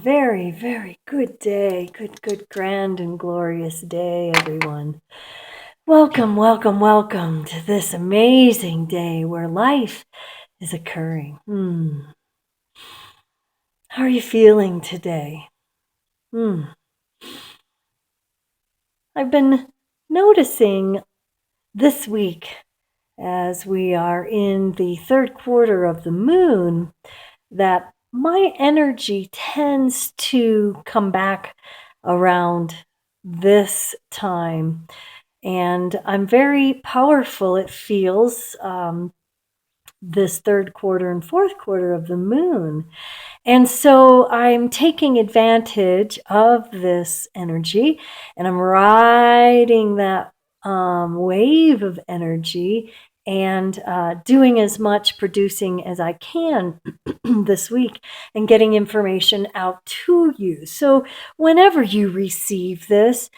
Very, very good day. Good, grand and glorious day, everyone. Welcome, welcome, welcome to this amazing day where life is occurring. How are you feeling today? I've been noticing this week, as we are in the third quarter of the moon, that my energy tends to come back around this time. And I'm very powerful, it feels, this third quarter and fourth quarter of the moon. And so I'm taking advantage of this energy and I'm riding that wave of energy and doing as much producing as I can this week and getting information out to you. So whenever you receive this,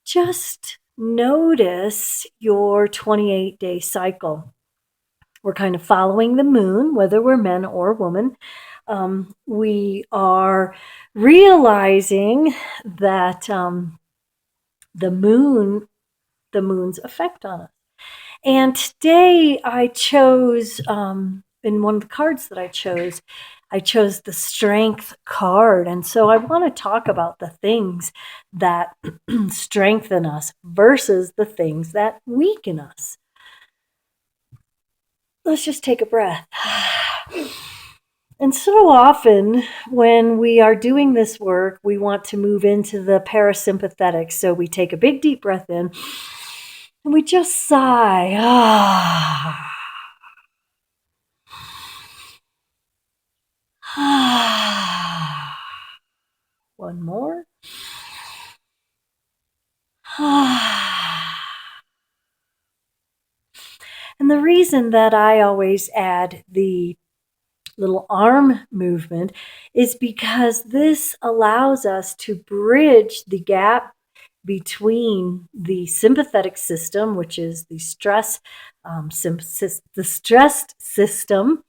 just notice your 28-day cycle. We're kind of following the moon, whether we're men or women. We are realizing that the moon's effect on us. And today I chose, in one of the cards that I chose the strength card. And so I want to talk about the things that strengthen us versus the things that weaken us. Let's just take a breath. And so often when we are doing this work, we want to move into the parasympathetic. So we take a big deep breath in and we just sigh. One more. And the reason that I always add the little arm movement is because this allows us to bridge the gap between the sympathetic system, which is the stressed system,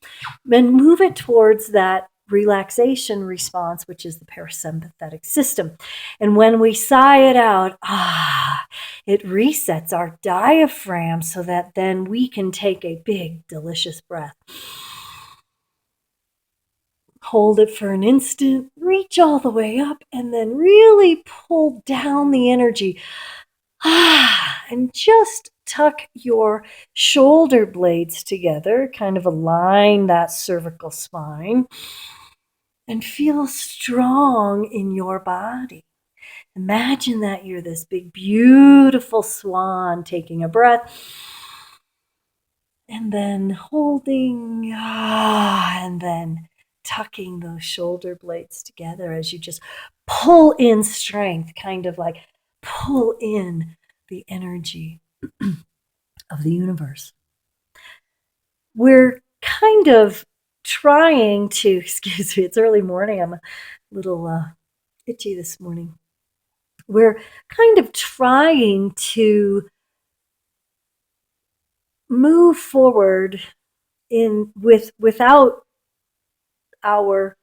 and move it towards that relaxation response, which is the parasympathetic system. And when we sigh it out, it resets our diaphragm so that then we can take a big, delicious breath. Hold it for an instant, reach all the way up, and then really pull down the energy. And just tuck your shoulder blades together, kind of align that cervical spine, and feel strong in your body. Imagine that you're this big, beautiful swan taking a breath, and then holding, and then tucking those shoulder blades together as you just pull in strength, kind of like pull in the energy of the universe. We're kind of trying to, excuse me, it's early morning. I'm a little itchy this morning. We're kind of trying to move forward without our,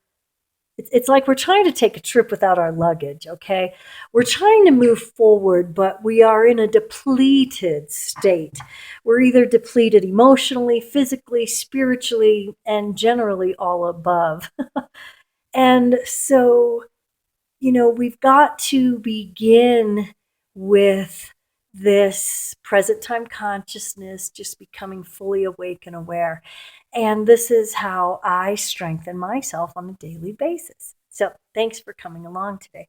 it's like we're trying to take a trip without our luggage, okay? We're trying to move forward, but we are in a depleted state. We're either depleted emotionally, physically, spiritually, and generally all above. And so, we've got to begin with this present time consciousness, just becoming fully awake and aware. And this is how I strengthen myself on a daily basis. So thanks for coming along today.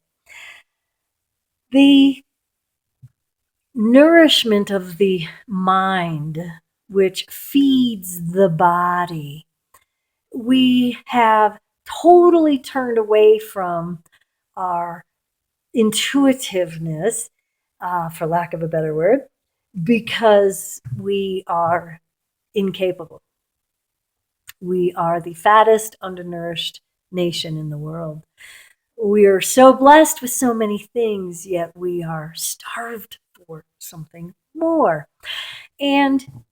The nourishment of the mind, which feeds the body, we have totally turned away from our intuitiveness, for lack of a better word, because we are incapable. We are the fattest, undernourished nation in the world. We are so blessed with so many things, yet we are starved for something more. And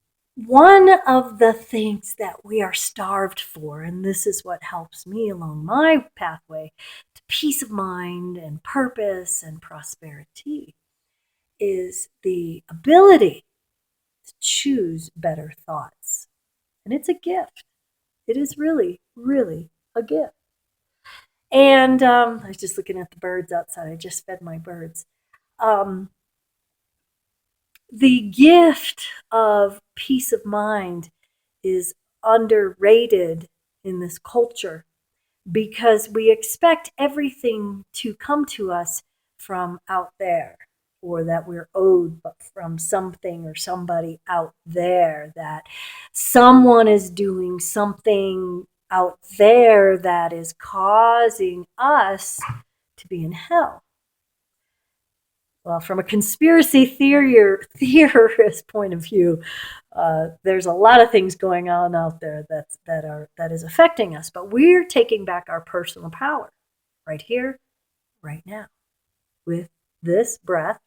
one of the things that we are starved for, and this is what helps me along my pathway to peace of mind and purpose and prosperity, is the ability to choose better thoughts. And it's a gift. It is really, really a gift. And I was just looking at the birds outside. I just fed my birds. Um, the gift of peace of mind is underrated in this culture because we expect everything to come to us from out there, or that we're owed from something or somebody out there, that someone is doing something out there that is causing us to be in hell. Well, from a conspiracy theorist point of view, there's a lot of things going on out there that is affecting us, but we're taking back our personal power right here, right now, with this breath,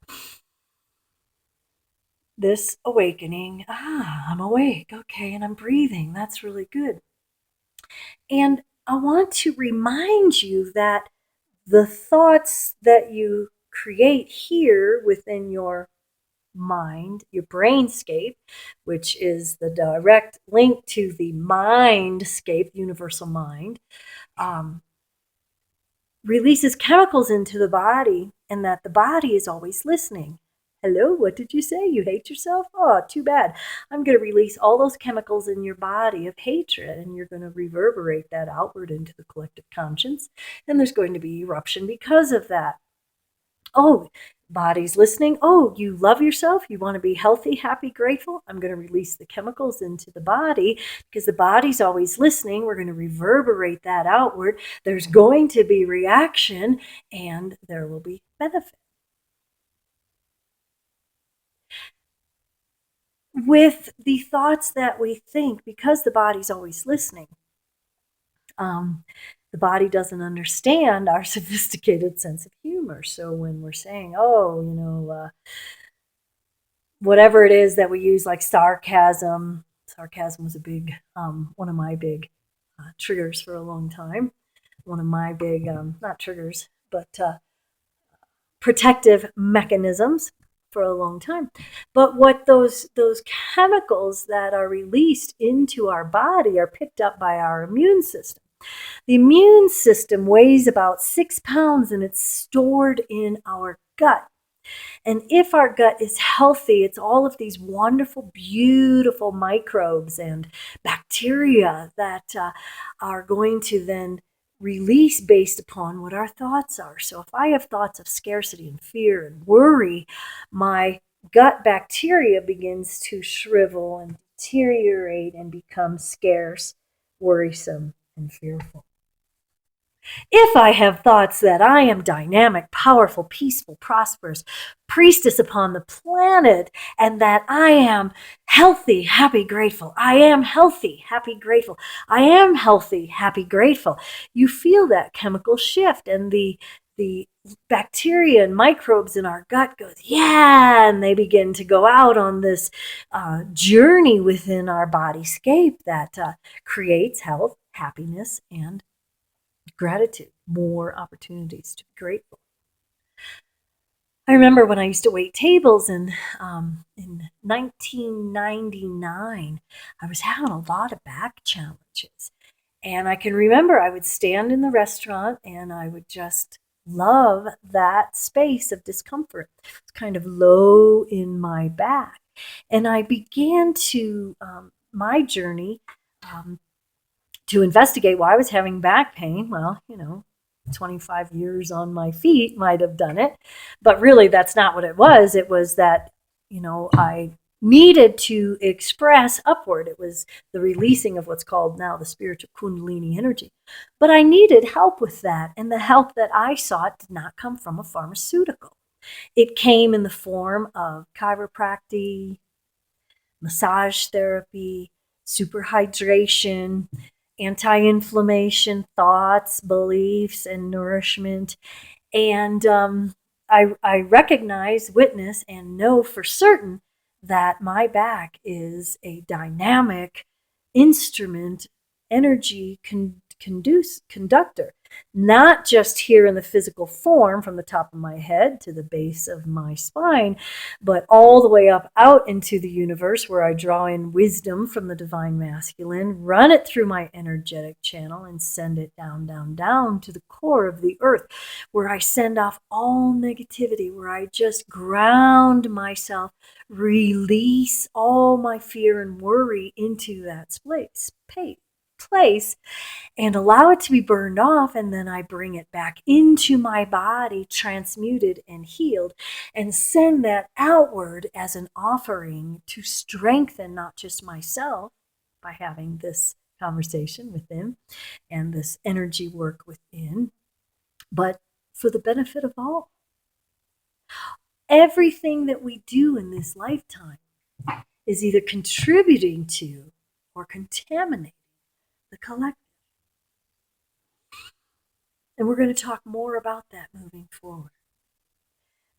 this awakening. I'm awake, okay, and I'm breathing. That's really good. And I want to remind you that the thoughts that you create here within your mind, your brainscape, which is the direct link to the mindscape, universal mind, um, releases chemicals into the body, and that the body is always listening. Hello, what did you say? You hate yourself? Oh, too bad. I'm going to release all those chemicals in your body of hatred, and you're going to reverberate that outward into the collective conscience, and there's going to be eruption because of that. Oh, body's listening. Oh, you love yourself. You want to be healthy, happy, grateful. I'm going to release the chemicals into the body because the body's always listening. We're going to reverberate that outward. There's going to be reaction and there will be benefit. With the thoughts that we think, because the body's always listening, the body doesn't understand our sophisticated sense of humor. So when we're saying, oh, whatever it is that we use, like sarcasm was a big, one of my big triggers for a long time. One of my big, not triggers, but protective mechanisms for a long time. But what those chemicals that are released into our body are picked up by our immune system. The immune system weighs about 6 pounds and it's stored in our gut. And if our gut is healthy, it's all of these wonderful, beautiful microbes and bacteria that are going to then release based upon what our thoughts are. So if I have thoughts of scarcity and fear and worry, my gut bacteria begins to shrivel and deteriorate and become scarce, worrisome, and fearful. If I have thoughts that I am dynamic, powerful, peaceful, prosperous, priestess upon the planet, and that I am healthy, happy, grateful, I am healthy, happy, grateful, I am healthy, happy, grateful, you feel that chemical shift, and the bacteria and microbes in our gut goes, yeah, and they begin to go out on this journey within our bodyscape that creates health, happiness, and gratitude, more opportunities to be grateful. I remember when I used to wait tables in 1999, I was having a lot of back challenges. And I can remember I would stand in the restaurant and I would just love that space of discomfort. It's kind of low in my back. And I began to, my journey, to investigate why I was having back pain. Well, 25 years on my feet might have done it, but really that's not what it was. It was that, I needed to express upward. It was the releasing of what's called now the spiritual Kundalini energy. But I needed help with that, and the help that I sought did not come from a pharmaceutical. It came in the form of chiropractic, massage therapy, superhydration, anti-inflammation thoughts, beliefs, and nourishment. And I recognize, witness, and know for certain that my back is a dynamic instrument, energy conductor, not just here in the physical form from the top of my head to the base of my spine, but all the way up out into the universe where I draw in wisdom from the divine masculine, run it through my energetic channel, and send it down, down, down to the core of the earth, where I send off all negativity, where I just ground myself, release all my fear and worry into that place, and allow it to be burned off. And then I bring it back into my body, transmuted and healed, and send that outward as an offering to strengthen not just myself by having this conversation within and this energy work within, but for the benefit of all. Everything that we do in this lifetime is either contributing to or contaminating the collective. And we're going to talk more about that moving forward.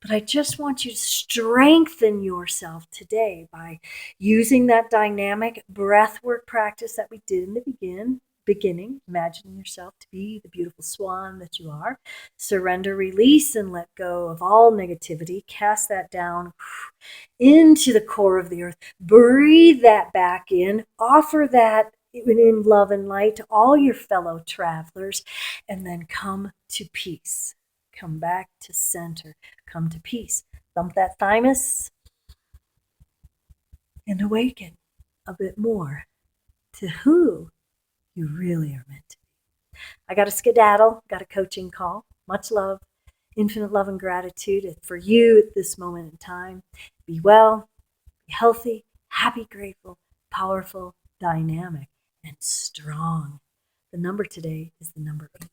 But I just want you to strengthen yourself today by using that dynamic breath work practice that we did in the beginning, imagining yourself to be the beautiful swan that you are. Surrender, release, and let go of all negativity. Cast that down into the core of the earth. Breathe that back in. Offer that in love and light to all your fellow travelers, and then come to peace. Come back to center. Come to peace. Thump that thymus and awaken a bit more to who you really are meant to be. I got a skedaddle, got a coaching call. Much love, infinite love and gratitude for you at this moment in time. Be well, be healthy, happy, grateful, powerful, dynamic, and strong. The number today is the number 8.